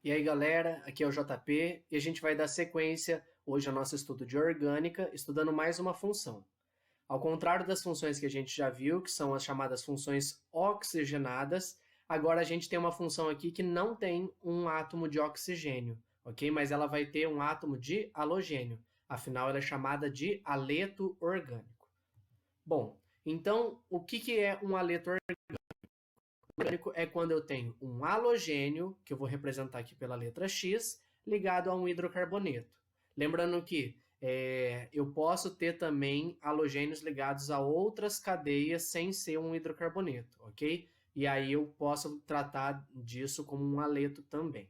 E aí, galera, aqui é o JP e a gente vai dar sequência hoje ao nosso estudo de orgânica, estudando mais uma função. Ao contrário das funções que a gente já viu, que são as chamadas funções oxigenadas, agora a gente tem uma função aqui que não tem um átomo de oxigênio, ok? Mas ela vai ter um átomo de halogênio. Afinal, ela é chamada de aleto orgânico. Bom, então o que é um aleto orgânico? É quando eu tenho um halogênio, que eu vou representar aqui pela letra X, ligado a um hidrocarboneto. Lembrando que eu posso ter também halogênios ligados a outras cadeias sem ser um hidrocarboneto, ok? E aí eu posso tratar disso como um aleto também.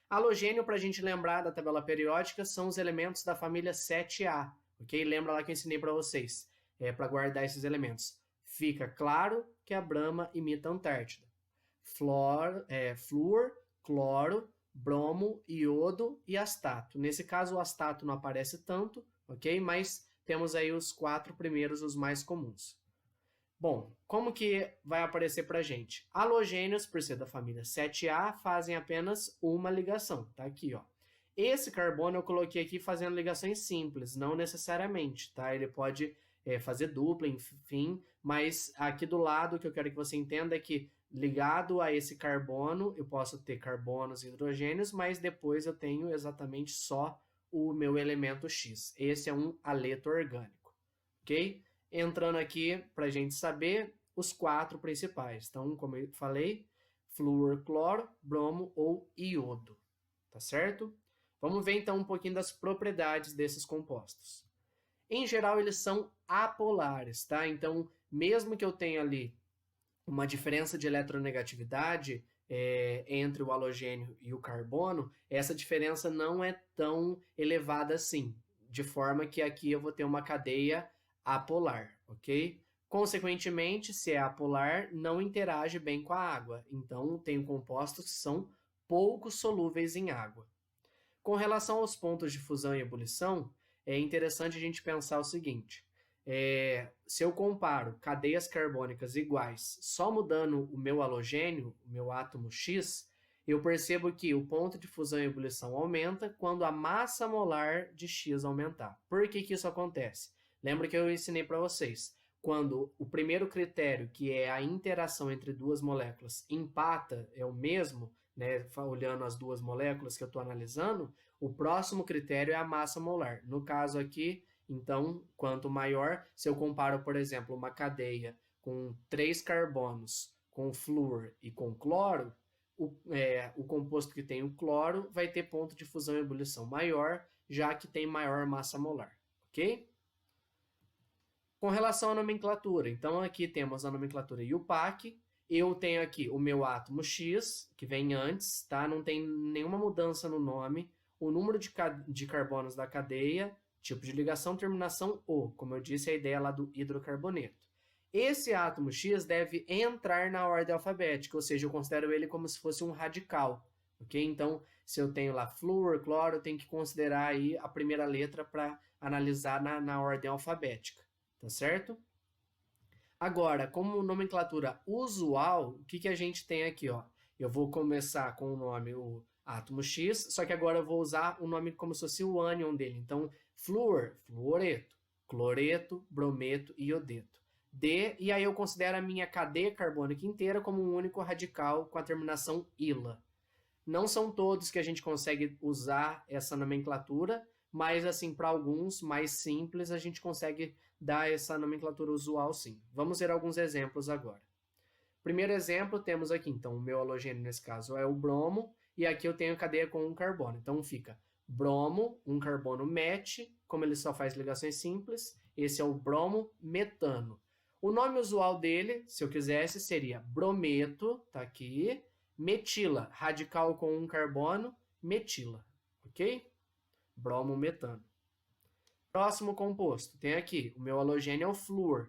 Halogênio, para a gente lembrar da tabela periódica, são os elementos da família 7A, ok? Lembra lá que eu ensinei para vocês, para guardar esses elementos. Fica claro que a Brahma imita a Antártida. Flúor, cloro, bromo, iodo e astato. Nesse caso, o astato não aparece tanto, ok? Mas temos aí os 4 primeiros, os mais comuns. Bom, como que vai aparecer para a gente? Halogênios, por ser da família 7A, fazem apenas uma ligação. Tá aqui, ó. Esse carbono eu coloquei aqui fazendo ligações simples, não necessariamente, tá? Ele pode fazer dupla, enfim, mas aqui do lado o que eu quero que você entenda é que ligado a esse carbono, eu posso ter carbonos e hidrogênios, mas depois eu tenho exatamente só o meu elemento X. Esse é um aleto orgânico, ok? Entrando aqui para a gente saber os 4 principais. Então, como eu falei, flúor, cloro, bromo ou iodo, tá certo? Vamos ver então um pouquinho das propriedades desses compostos. Em geral, eles são apolares, tá? Então, mesmo que eu tenha ali uma diferença de eletronegatividade entre o halogênio e o carbono, essa diferença não é tão elevada assim, de forma que aqui eu vou ter uma cadeia apolar, ok? Consequentemente, se é apolar, não interage bem com a água, então tenho compostos que são pouco solúveis em água. Com relação aos pontos de fusão e ebulição, é interessante a gente pensar o seguinte: se eu comparo cadeias carbônicas iguais só mudando o meu halogênio, o meu átomo X, eu percebo que o ponto de fusão e ebulição aumenta quando a massa molar de X aumentar. Por que isso acontece? Lembra que eu ensinei para vocês. Quando o primeiro critério, que é a interação entre duas moléculas, empata, é o mesmo, né, olhando as duas moléculas que eu estou analisando, o próximo critério é a massa molar. No caso aqui, então, quanto maior, se eu comparo, por exemplo, uma cadeia com 3 carbonos, com flúor e com cloro, o composto que tem o cloro vai ter ponto de fusão e ebulição maior, já que tem maior massa molar, ok? Com relação à nomenclatura, então aqui temos a nomenclatura IUPAC, eu tenho aqui o meu átomo X, que vem antes, tá? Não tem nenhuma mudança no nome, o número de carbonos da cadeia, tipo de ligação, terminação O, como eu disse, a ideia lá do hidrocarboneto. Esse átomo X deve entrar na ordem alfabética, ou seja, eu considero ele como se fosse um radical, ok? Então, se eu tenho lá flúor, cloro, eu tenho que considerar aí a primeira letra para analisar na ordem alfabética, tá certo? Agora, como nomenclatura usual, o que a gente tem aqui, ó? Eu vou começar com o nome, o átomo X, só que agora eu vou usar o nome como se fosse o ânion dele. Então, flúor, fluoreto, cloreto, brometo e iodeto. E aí eu considero a minha cadeia carbônica inteira como um único radical com a terminação -ila. Não são todos que a gente consegue usar essa nomenclatura, mas assim, para alguns mais simples, a gente consegue dar essa nomenclatura usual sim. Vamos ver alguns exemplos agora. Primeiro exemplo, temos aqui, então, o meu halogênio nesse caso é o bromo, e aqui eu tenho a cadeia com um carbono. Então fica bromo, um carbono MET, como ele só faz ligações simples, esse é o bromo metano. O nome usual dele, se eu quisesse, seria brometo, tá aqui, metila, radical com um carbono, metila, ok? Bromo metano. Próximo composto, tem aqui, o meu halogênio é o flúor.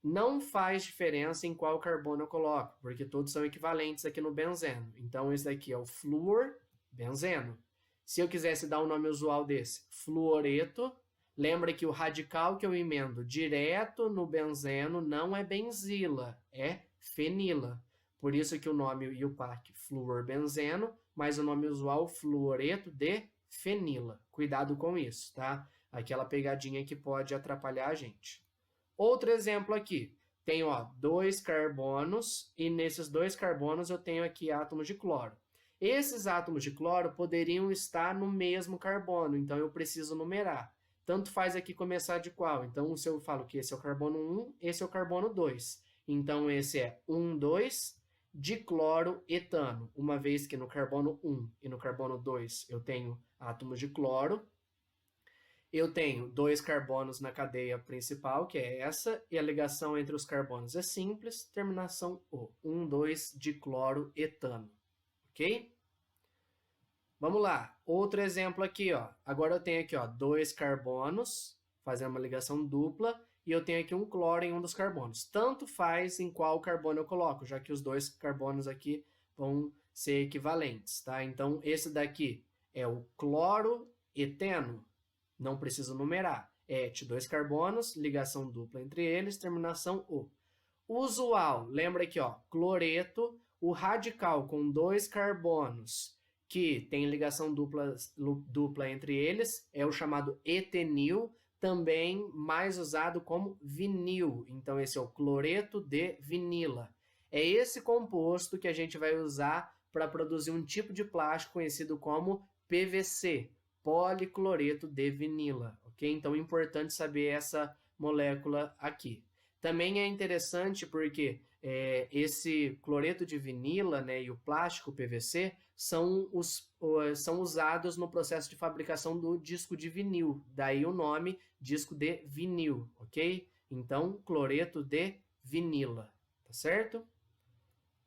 Não faz diferença em qual carbono eu coloco, porque todos são equivalentes aqui no benzeno. Então, esse daqui é o flúor, benzeno. Se eu quisesse dar um nome usual desse, fluoreto, lembra que o radical que eu emendo direto no benzeno não é benzila, é fenila. Por isso que o nome IUPAC fluorbenzeno, mas o nome usual fluoreto de fenila. Cuidado com isso, tá? Aquela pegadinha que pode atrapalhar a gente. Outro exemplo aqui. Tenho, ó, 2 carbonos e nesses 2 carbonos eu tenho aqui átomos de cloro. Esses átomos de cloro poderiam estar no mesmo carbono, então eu preciso numerar. Tanto faz aqui começar de qual? Então, se eu falo que esse é o carbono 1, esse é o carbono 2. Então, esse é 1, 2, dicloroetano. Uma vez que no carbono 1 e no carbono 2 eu tenho átomos de cloro, eu tenho 2 carbonos na cadeia principal, que é essa, e a ligação entre os carbonos é simples, terminação O. 1, 2, dicloroetano. Ok? Vamos lá, outro exemplo aqui, ó. Agora eu tenho aqui, ó, 2 carbonos, fazendo uma ligação dupla, e eu tenho aqui um cloro em um dos carbonos. Tanto faz em qual carbono eu coloco, já que os 2 carbonos aqui vão ser equivalentes, tá? Então, esse daqui é o cloroeteno, não preciso numerar. É 2 carbonos, ligação dupla entre eles, terminação O. Usual, lembra aqui, ó, cloreto, o radical com 2 carbonos, que tem ligação dupla entre eles, é o chamado etenil, também mais usado como vinil. Então, esse é o cloreto de vinila. É esse composto que a gente vai usar para produzir um tipo de plástico conhecido como PVC, policloreto de vinila, ok? Então, é importante saber essa molécula aqui. Também é interessante porque esse cloreto de vinila, né, e o plástico PVC são usados no processo de fabricação do disco de vinil. Daí o nome disco de vinil, ok? Então, cloreto de vinila, tá certo?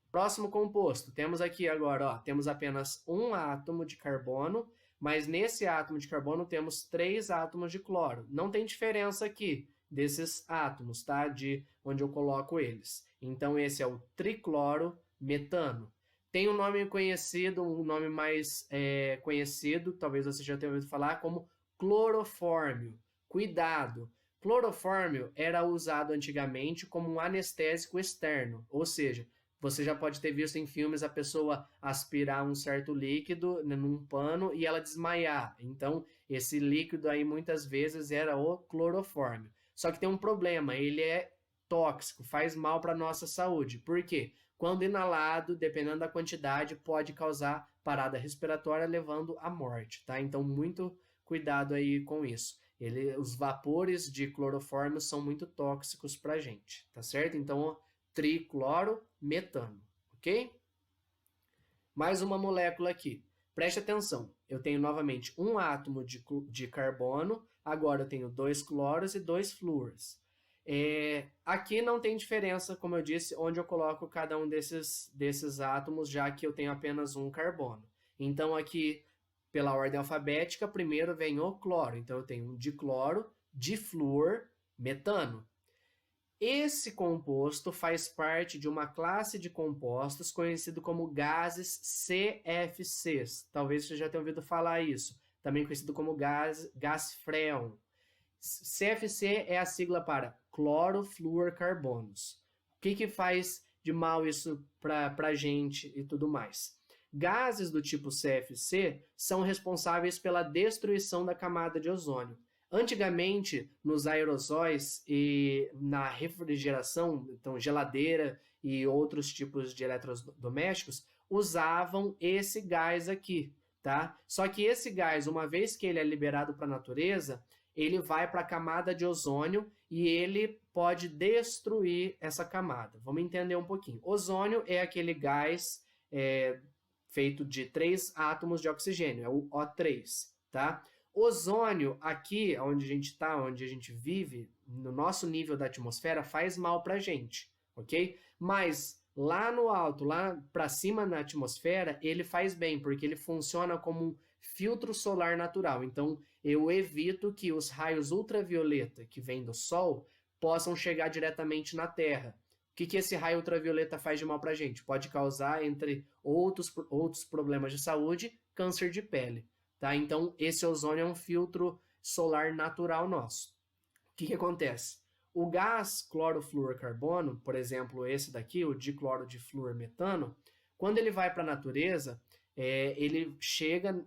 Próximo composto, temos aqui agora, ó, temos apenas um átomo de carbono, mas nesse átomo de carbono temos 3 átomos de cloro. Não tem diferença aqui desses átomos, tá? De onde eu coloco eles. Então, esse é o triclorometano. Tem um nome conhecido, um nome mais conhecido, talvez você já tenha ouvido falar, como clorofórmio. Cuidado! Clorofórmio era usado antigamente como um anestésico externo, ou seja, você já pode ter visto em filmes a pessoa aspirar um certo líquido num pano e ela desmaiar. Então, esse líquido aí muitas vezes era o clorofórmio. Só que tem um problema, ele é tóxico, faz mal para a nossa saúde. Por quê? Quando inalado, dependendo da quantidade, pode causar parada respiratória, levando à morte, tá? Então, muito cuidado aí com isso. Os vapores de clorofórmio são muito tóxicos para a gente, tá certo? Então, triclorometano, ok? Mais uma molécula aqui. Preste atenção, eu tenho novamente um átomo de carbono, agora eu tenho 2 cloros e 2 flúors. Aqui não tem diferença, como eu disse, onde eu coloco cada um desses átomos, já que eu tenho apenas um carbono. Então, aqui, pela ordem alfabética, primeiro vem o cloro. Então, eu tenho um dicloro, difluor, metano. Esse composto faz parte de uma classe de compostos conhecido como gases CFCs. Talvez você já tenha ouvido falar isso. Também conhecido como gás freon. CFC é a sigla para clorofluorcarbonos. O que faz de mal isso para a gente e tudo mais? Gases do tipo CFC são responsáveis pela destruição da camada de ozônio. Antigamente, nos aerosóis e na refrigeração, então geladeira e outros tipos de eletrodomésticos, usavam esse gás aqui, tá? Só que esse gás, uma vez que ele é liberado para a natureza, ele vai para a camada de ozônio e ele pode destruir essa camada. Vamos entender um pouquinho. Ozônio é aquele gás feito de 3 átomos de oxigênio, é o O3, tá? Ozônio, aqui onde a gente está, onde a gente vive, no nosso nível da atmosfera, faz mal para a gente, ok? Mas lá no alto, lá para cima na atmosfera, ele faz bem, porque ele funciona como um filtro solar natural. Então, eu evito que os raios ultravioleta que vêm do Sol possam chegar diretamente na Terra. O que esse raio ultravioleta faz de mal para a gente? Pode causar, entre outros problemas de saúde, câncer de pele. Tá? Então, esse ozônio é um filtro solar natural nosso. O que acontece? O gás clorofluorcarbono, por exemplo, esse daqui, o dicloro de fluormetano, quando ele vai para a natureza, ele chega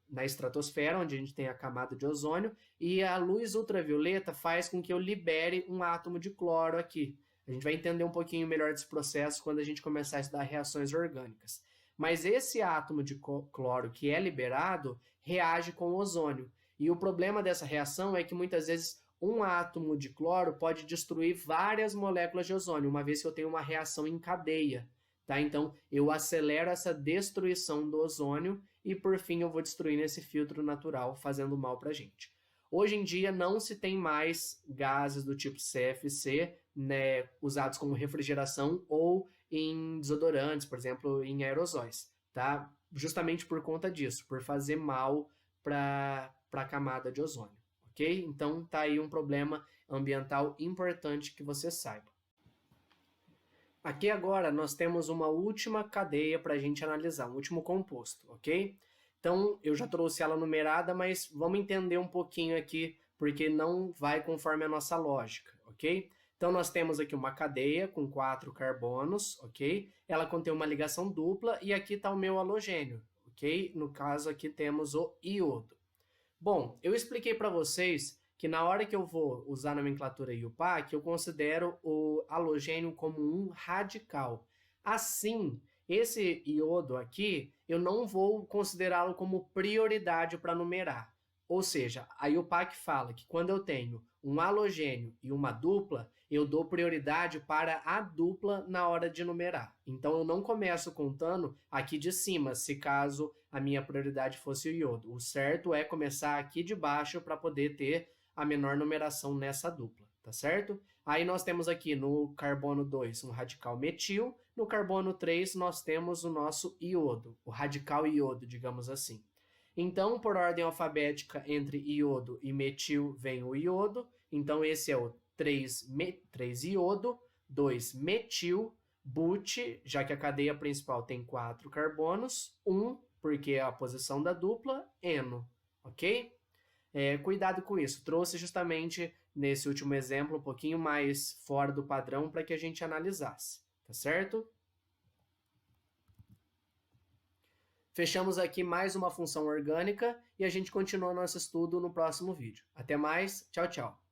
na estratosfera, onde a gente tem a camada de ozônio, e a luz ultravioleta faz com que eu libere um átomo de cloro aqui. A gente vai entender um pouquinho melhor desse processo quando a gente começar a estudar reações orgânicas. Mas esse átomo de cloro que é liberado reage com o ozônio. E o problema dessa reação é que muitas vezes um átomo de cloro pode destruir várias moléculas de ozônio, uma vez que eu tenho uma reação em cadeia. Tá? Então, eu acelero essa destruição do ozônio e, por fim, eu vou destruindo esse filtro natural, fazendo mal para a gente. Hoje em dia, não se tem mais gases do tipo CFC, né, usados como refrigeração ou em desodorantes, por exemplo, em aerosóis, tá? Justamente por conta disso, por fazer mal para a camada de ozônio, ok? Então, tá aí um problema ambiental importante que você saiba. Aqui agora nós temos uma última cadeia para a gente analisar, um último composto, ok? Então, eu já trouxe ela numerada, mas vamos entender um pouquinho aqui, porque não vai conforme a nossa lógica, ok? Então, nós temos aqui uma cadeia com 4 carbonos, ok? Ela contém uma ligação dupla e aqui está o meu halogênio, ok? No caso, aqui temos o iodo. Bom, eu expliquei para vocês que na hora que eu vou usar a nomenclatura IUPAC, eu considero o halogênio como um radical. Assim, esse iodo aqui, eu não vou considerá-lo como prioridade para numerar. Ou seja, a IUPAC fala que quando eu tenho um halogênio e uma dupla, eu dou prioridade para a dupla na hora de numerar. Então, eu não começo contando aqui de cima, se caso a minha prioridade fosse o iodo. O certo é começar aqui de baixo para poder ter a menor numeração nessa dupla, tá certo? Aí nós temos aqui no carbono 2 um radical metil, no carbono 3 nós temos o nosso iodo, o radical iodo, digamos assim. Então, por ordem alfabética, entre iodo e metil vem o iodo, então esse é o 3 iodo, 2 metil, but, já que a cadeia principal tem 4 carbonos, 1, porque é a posição da dupla, eno, ok? Cuidado com isso, trouxe justamente nesse último exemplo um pouquinho mais fora do padrão para que a gente analisasse, tá certo? Fechamos aqui mais uma função orgânica e a gente continua nosso estudo no próximo vídeo. Até mais, tchau, tchau!